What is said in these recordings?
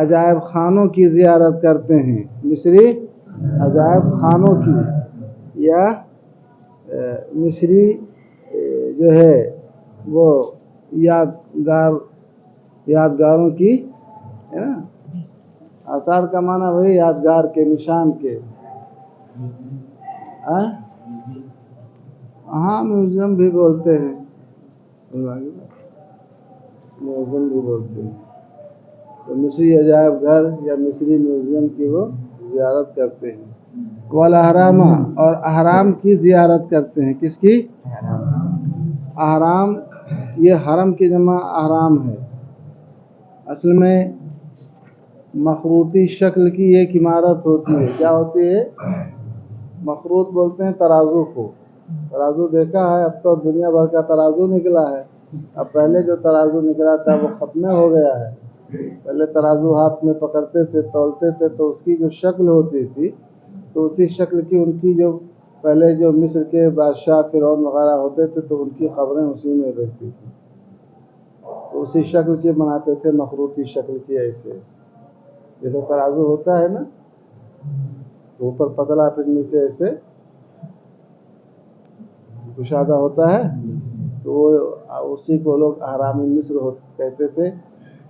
عجائب خانوں کی زیارت کرتے ہیں، مصری عجائب خانوں کی، یا مصری جو ہے وہ یادگاروں کی ہے نا، آثار کا معنی وہی یادگار کے، نشان کے، ہاں میوزیم بھی بولتے ہیں، میوزیم بھی بولتے ہیں، تو مصری عجائب گھر یا مصری میوزیم کی وہ زیارت کرتے ہیں۔ والاحرام، اور احرام کی زیارت کرتے ہیں، کس کی؟ احرام، یہ حرم کی جمع احرام ہے، اصل میں مخروطی شکل کی ایک عمارت ہوتی ہے، کیا ہوتی ہے؟ مخروط بولتے ہیں ترازو کو، ترازو دیکھا ہے، اب تو دنیا بھر کا ترازو نکلا ہے، اب پہلے جو ترازو نکلا تھا وہ ختم ہو گیا ہے، پہلے ترازو ہاتھ میں پکڑتے تھے، تولتے تھے، تو اس کی جو شکل ہوتی تھی تو اسی شکل کی ان کی جو پہلے جو مصر کے بادشاہ فرعون وغیرہ ہوتے تھے تو ان کی قبریں اسی میں رہتی تھی، تو اسی شکل کی بناتے تھے، مخروطی شکل کی، ایسے جیسے ترازو ہوتا ہے نا، تو اوپر پتلا پھر نیچے ایسے کشادہ ہوتا ہے، تو وہ اسی کو لوگ احرام مصر کہتے تھے،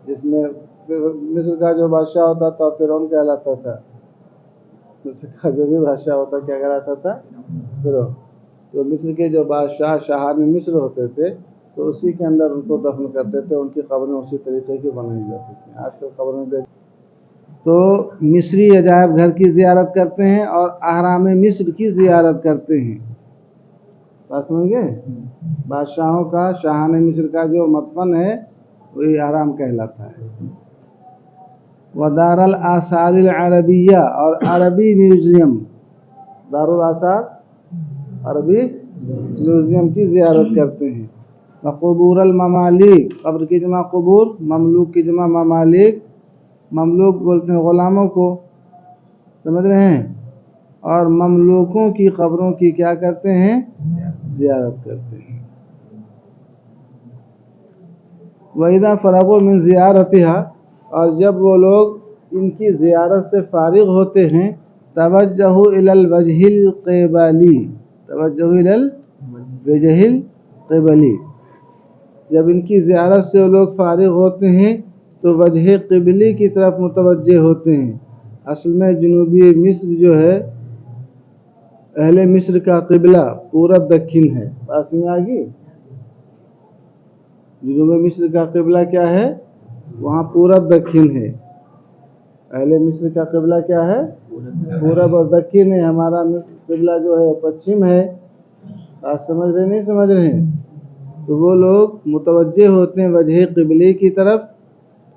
جس میں مصر کا جو بادشاہ ہوتا تھا فرعون کہلاتا تھا، مصر کا جو بھی بادشاہ ہوتا کیا کہلاتا تھا؟ فرعون۔ تو مصر کے جو بادشاہ شاہان مصر ہوتے تھے تو اسی کے اندر ان کو دفن کرتے تھے، ان کی قبریں اسی طریقے کی بنائی جاتی تھیں، آج کل قبریں دیکھ۔ تو مصری عجائب گھر کی زیارت کرتے ہیں اور احرام مصر کی زیارت کرتے ہیں، بات سمجھ گئے؟ بادشاہوں کا، شاہان مصر کا جو مدفن ہے وہی احرام کہلاتا ہے۔ ودار الاثار العربیہ، اور عربی میوزیم، دار الاثار عربی میوزیم کی زیارت کرتے ہیں۔ وقبور الممالک، قبر کی جمع قبور، مملوک کی جمع ممالک، مملوک بولتے ہیں غلاموں کو، سمجھ رہے ہیں، اور مملوکوں کی قبروں کی کیا کرتے ہیں؟ زیارت کرتے ہیں۔ وَإِذَا فَرَغُوا مِنْ زِيَارَتِهَا، اور جب وہ لوگ ان کی زیارت سے فارغ ہوتے ہیں، توجہوا الی الوجہ القبلی، توجہوا الی الوجہ القبلی، جب ان کی زیارت سے وہ لوگ فارغ ہوتے ہیں تو وجہ قبلی کی طرف متوجہ ہوتے ہیں۔ اصل میں جنوبی مصر جو ہے، اہل مصر کا قبلہ پورب دکن ہے، پاس میں آگی، جنوبی مصر کا قبلہ کیا ہے؟ وہاں پورب دکن ہے، اہل مصر کا قبلہ کیا ہے؟ پورب اور دکن ہے، ہمارا قبلہ جو ہے پچھم ہے، آپ سمجھ رہے نہیں سمجھ رہے ہیں؟ تو وہ لوگ متوجہ ہوتے ہیں وجہ قبلی کی طرف،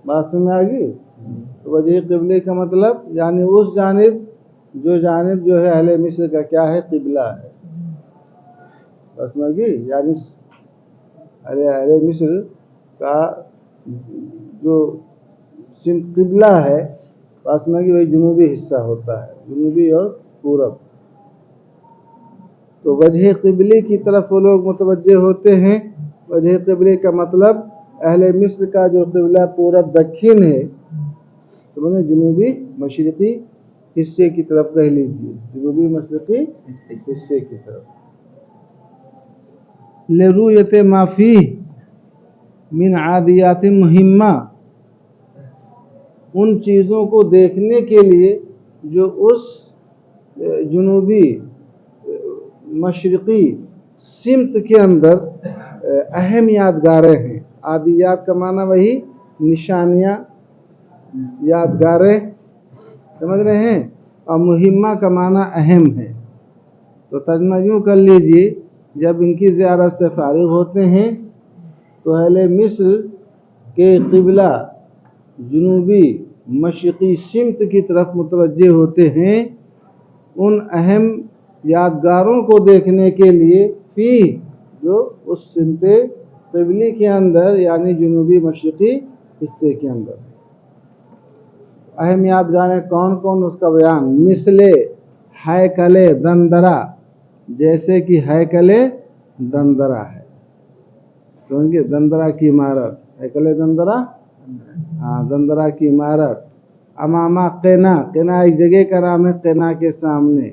بات میں آگی۔ وجہ قبلی کا مطلب یعنی اس جانب جو ہے اہل مصر کا کیا ہے؟ قبلہ ہے، بس میں آگی، یعنی اہل مصر کا جو قبلہ ہے بس میں آگی، وہی جنوبی حصہ ہوتا ہے، جنوبی اور پورب، تو وجہ قبلی کی طرف وہ لوگ متوجہ ہوتے ہیں۔ وجہ قبلی کا مطلب اہل مصر کا جو قبلہ پورب دکن ہے، سمجھیں، جنوبی مشرقی حصے کی طرف کہہ لیجیے، جنوبی مشرقی حصے کی طرف۔ لرؤیت ما فیہ من عادیات مہمہ، ان چیزوں کو دیکھنے کے لیے جو اس جنوبی مشرقی سمت کے اندر اہم یادگاریں ہیں۔ عادیات کا معنی وہی نشانیاں، یادگاریں، سمجھ رہے ہیں، اور مہمہ کا معنی اہم ہے، تو ترجمہ یوں کر لیجئے، جب ان کی زیارت سے فارغ ہوتے ہیں تو اہل مصر کے قبلہ جنوبی مشرقی سمت کی طرف متوجہ ہوتے ہیں، ان اہم یادگاروں کو دیکھنے کے لیے، فی جو اس سمت قبلی کے اندر یعنی جنوبی مشرقی حصے کے اندر۔ اہم یادگاریں کون کون، اس کا بیان، مثل ہیکل دندرہ، جیسے کہ ہیکل دندرہ ہے، سمجھے، دندرہ کی عمارت، ہیکل دندرہ، ہاں، دندرہ کی عمارت، امامہ قنا، قنا ایک جگہ کا نام ہے، قنا کے سامنے.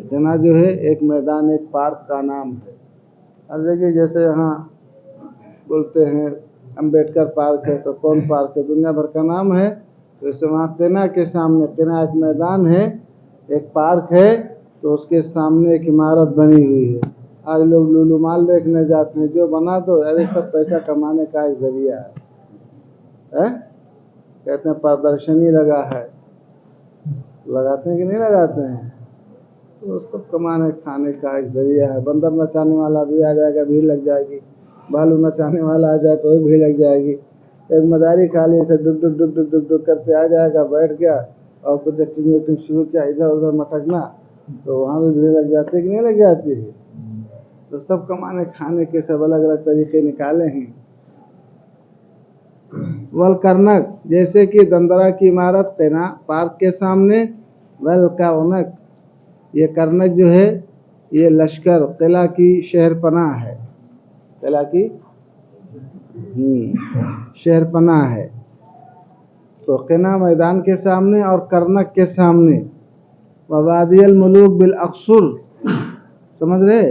قنا جو ہے ایک میدان، ایک پارک کا نام ہے. ہر جگہ جیسے یہاں بولتے ہیں امبیڈکر پارک ہے تو کون پارک ہے، دنیا بھر کا نام ہے. تو اس سے وہاں قنا کے سامنے، قنا ایک میدان ہے، ایک پارک ہے، تو اس کے سامنے ایک عمارت بنی ہوئی ہے. آج لوگ لولو مال دیکھنے جاتے ہیں، جو بنا دو ارے سب پیسہ کمانے کا ایک ذریعہ ہے. کہتے ہیں پردرشنی لگا ہے، لگاتے ہیں کہ نہیں لگاتے ہیں؟ تو سب کمانے کھانے کا ایک ذریعہ ہے. بندر نچانے والا بھی آ جائے گا، بھیڑ لگ جائے گی. بھالو نچانے والا آ جائے تو بھی بھیڑ لگ جائے گی. ایک مداری خالی سے ڈگ ڈگ ڈگ ڈگ ڈگ ڈگ کرتے آ جائے گا، بیٹھ گیا اور کچھ ایکٹنگ ویکٹنگ شروع کیا ادھر ادھر مٹکنا، تو وہاں بھی بھیڑ لگ جاتی ہے کہ نہیں لگ جاتی ہے؟ تو سب کمانے کھانے کے سب الگ الگ طریقے نکالے ہیں. والکرنک جیسے کہ دندرا کی عمارت قنا پارک کے سامنے. والکرنک یہ کرنک جو ہے یہ لشکر قلعہ کی شہر پناہ ہے، قلعہ کی شہر پناہ ہے. تو قنا میدان کے سامنے اور کرنک کے سامنے. ووادی الملوک بالاقصر، سمجھ رہے؟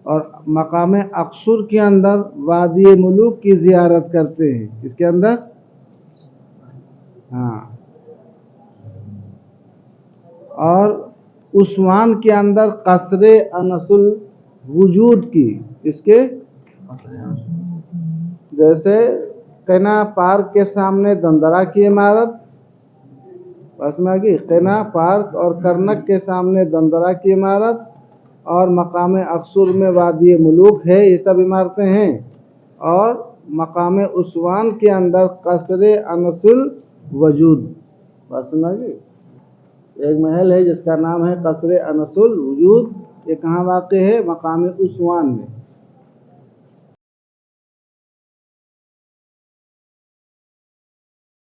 اور مقام اقصر کے اندر وادی ملوک کی زیارت کرتے ہیں. اس کے اندر اور اسوان کے اندر قصر انس الوجود کی. اس کے جیسے قنا پارک کے سامنے دندرا کی عمارت، بس میں آگئی قنا پارک اور کرنک کے سامنے دندرا کی عمارت اور مقام اقصر میں وادی ملوک ہے، یہ سب عمارتیں ہیں. اور مقام اسوان کے اندر قصر انس الوجود، بس میں آگئی ایک محل ہے جس کا نام ہے قصر انس الوجود. یہ کہاں واقع ہے؟ مقام اسوان میں.